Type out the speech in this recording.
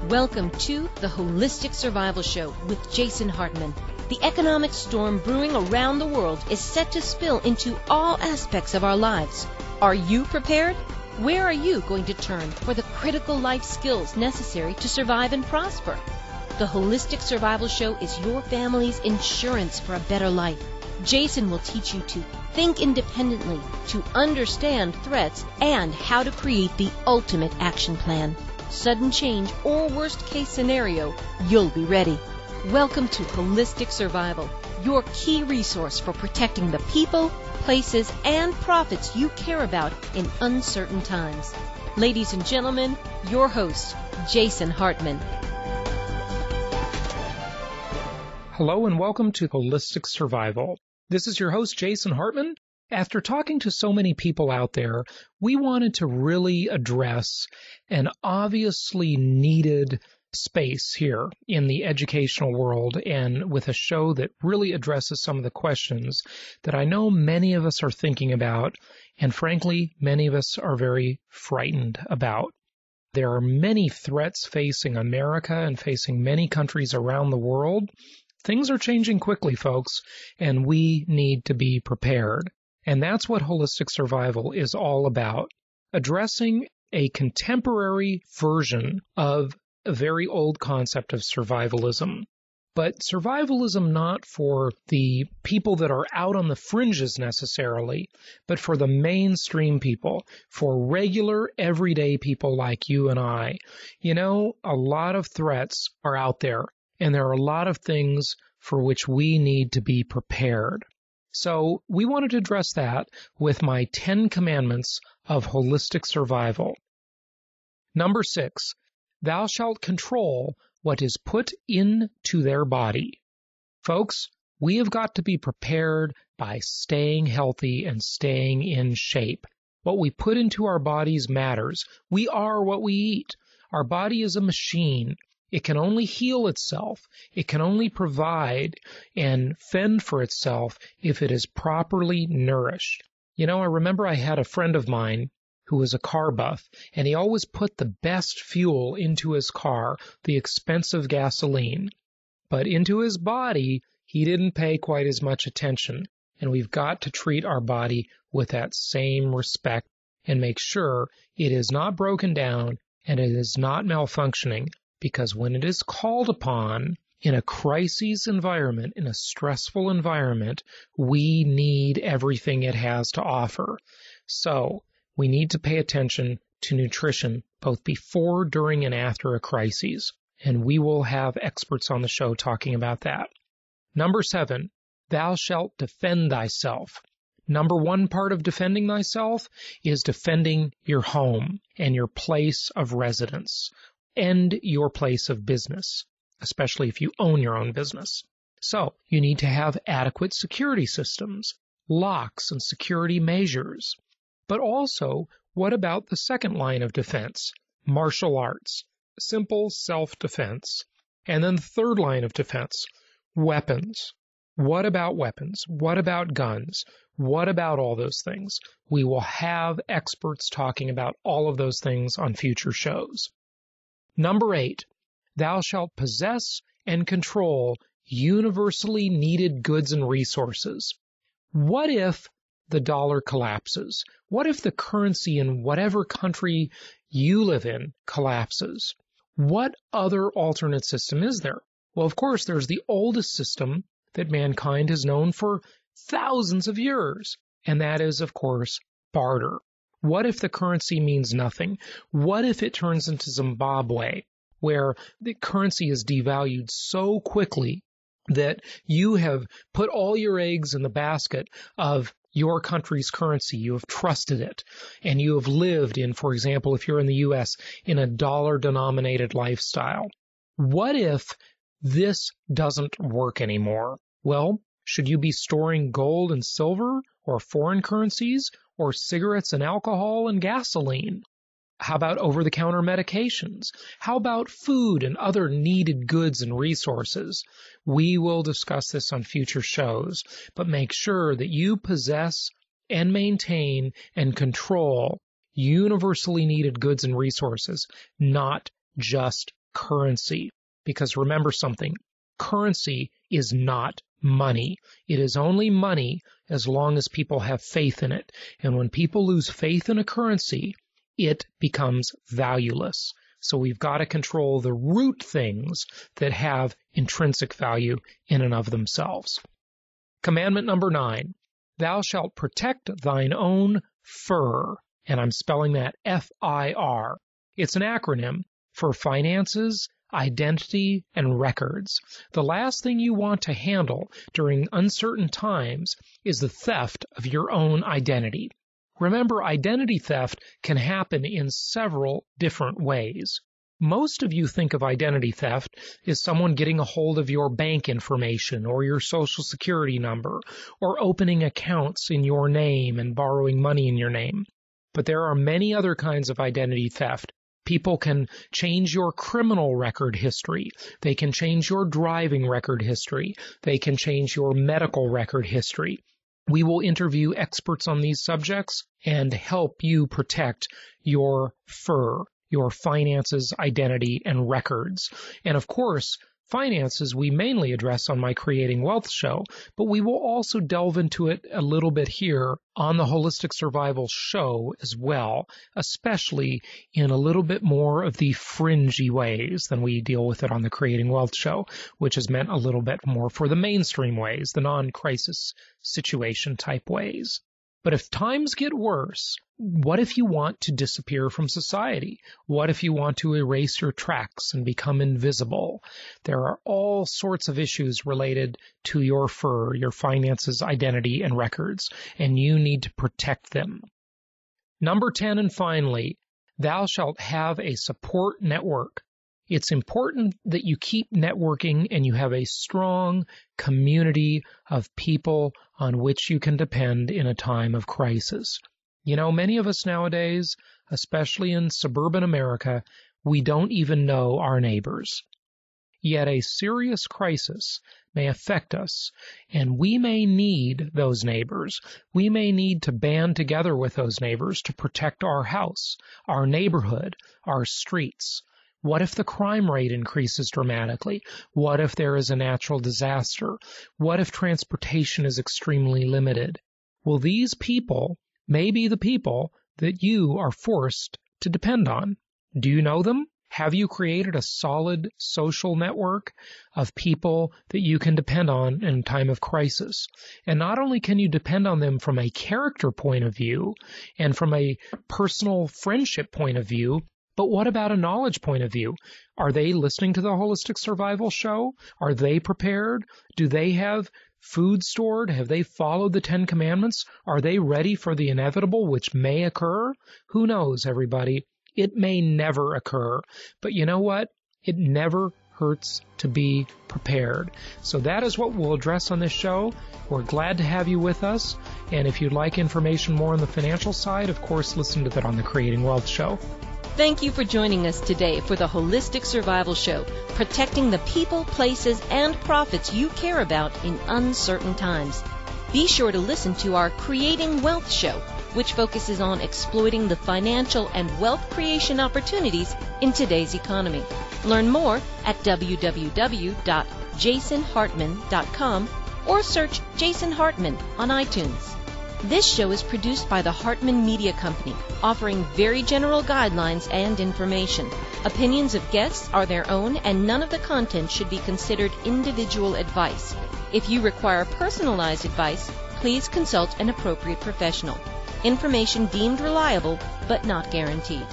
Welcome to the Holistic Survival Show with Jason Hartman. The economic storm brewing around the world is set to spill into all aspects of our lives. Are you prepared? Where are you going to turn for the critical life skills necessary to survive and prosper? The Holistic Survival Show is your family's insurance for a better life. Jason will teach you to think independently, to understand threats, and how to create the ultimate action plan. Sudden change or worst case scenario, you'll be ready. Welcome to Holistic Survival, your key resource for protecting the people, places, and profits you care about in uncertain times. Ladies and gentlemen, your host, Jason Hartman. Hello and welcome to Holistic Survival. This is your host, Jason Hartman. After talking to so many people out there, we wanted to really address an obviously needed space here in the educational world, and with a show that really addresses some of the questions that I know many of us are thinking about, and frankly, many of us are very frightened about. There are many threats facing America and facing many countries around the world. Things are changing quickly, folks, and we need to be prepared. And that's what Holistic Survival is all about, addressing a contemporary version of a very old concept of survivalism. But survivalism not for the people that are out on the fringes necessarily, but for the mainstream people, for regular, everyday people like you and I. You know, a lot of threats are out there, and there are a lot of things for which we need to be prepared. So we wanted to address that with my 10 commandments of holistic survival. Number 6, thou shalt control what is put into their body. Folks, we have got to be prepared by staying healthy and staying in shape. What we put into our bodies matters. We are what we eat. Our body is a machine. It can only heal itself. It can only provide and fend for itself if it is properly nourished. You know, I remember I had a friend of mine who was a car buff, and he always put the best fuel into his car, the expensive gasoline. But into his body, he didn't pay quite as much attention. And we've got to treat our body with that same respect and make sure it is not broken down and it is not malfunctioning. Because when it is called upon in a crisis environment, in a stressful environment, we need everything it has to offer. So we need to pay attention to nutrition both before, during, and after a crisis. And we will have experts on the show talking about that. Number 7, thou shalt defend thyself. Number 1 part of defending thyself is defending your home and your place of residence. And your place of business, especially if you own your own business. So you need to have adequate security systems, locks and security measures. But also, what about the second line of defense? Martial arts, simple self-defense. And then the third line of defense, weapons. What about weapons? What about guns? What about all those things? We will have experts talking about all of those things on future shows. Number 8, thou shalt possess and control universally needed goods and resources. What if the dollar collapses? What if the currency in whatever country you live in collapses? What other alternate system is there? Well, of course, there's the oldest system that mankind has known for thousands of years, and that is, of course, barter. What if the currency means nothing? What if it turns into Zimbabwe, where the currency is devalued so quickly that you have put all your eggs in the basket of your country's currency? You have trusted it, and you have lived in, for example, if you're in the U.S., in a dollar-denominated lifestyle. What if this doesn't work anymore? Well, should you be storing gold and silver or foreign currencies or cigarettes and alcohol and gasoline? How about over-the-counter medications? How about food and other needed goods and resources? We will discuss this on future shows, but make sure that you possess and maintain and control universally needed goods and resources, not just currency. Because remember something, currency is not money. It is only money as long as people have faith in it. And when people lose faith in a currency, it becomes valueless. So we've got to control the root things that have intrinsic value in and of themselves. Commandment number 9, thou shalt protect thine own fur. And I'm spelling that F-I-R. It's an acronym for finances, identity, and records. The last thing you want to handle during uncertain times is the theft of your own identity. Remember, identity theft can happen in several different ways. Most of you think of identity theft as someone getting a hold of your bank information or your social security number or opening accounts in your name and borrowing money in your name. But there are many other kinds of identity theft. People can change your criminal record history. They can change your driving record history. They can change your medical record history. We will interview experts on these subjects and help you protect your fur, your finances, identity, and records. And of course, finances we mainly address on my Creating Wealth show, but we will also delve into it a little bit here on the Holistic Survival show as well, especially in a little bit more of the fringy ways than we deal with it on the Creating Wealth show, which is meant a little bit more for the mainstream ways, the non-crisis situation type ways. But if times get worse, what if you want to disappear from society? What if you want to erase your tracks and become invisible? There are all sorts of issues related to your fur, your finances, identity, and records, and you need to protect them. Number 10, and finally, thou shalt have a support network. It's important that you keep networking and you have a strong community of people on which you can depend in a time of crisis. You know, many of us nowadays, especially in suburban America, we don't even know our neighbors. Yet a serious crisis may affect us, and we may need those neighbors. We may need to band together with those neighbors to protect our house, our neighborhood, our streets. What if the crime rate increases dramatically? What if there is a natural disaster? What if transportation is extremely limited? Well, these people may be the people that you are forced to depend on. Do you know them? Have you created a solid social network of people that you can depend on in time of crisis? And not only can you depend on them from a character point of view and from a personal friendship point of view, but what about a knowledge point of view? Are they listening to the Holistic Survival show? Are they prepared? Do they have food stored? Have they followed the 10 Commandments? Are they ready for the inevitable, which may occur? Who knows, everybody? It may never occur. But you know what? It never hurts to be prepared. So that is what we'll address on this show. We're glad to have you with us. And if you'd like information more on the financial side, of course, listen to that on the Creating Wealth show. Thank you for joining us today for the Holistic Survival Show, protecting the people, places, and profits you care about in uncertain times. Be sure to listen to our Creating Wealth show, which focuses on exploiting the financial and wealth creation opportunities in today's economy. Learn more at www.jasonhartman.com or search Jason Hartman on iTunes. This show is produced by the Hartman Media Company, offering very general guidelines and information. Opinions of guests are their own, and none of the content should be considered individual advice. If you require personalized advice, please consult an appropriate professional. Information deemed reliable, but not guaranteed.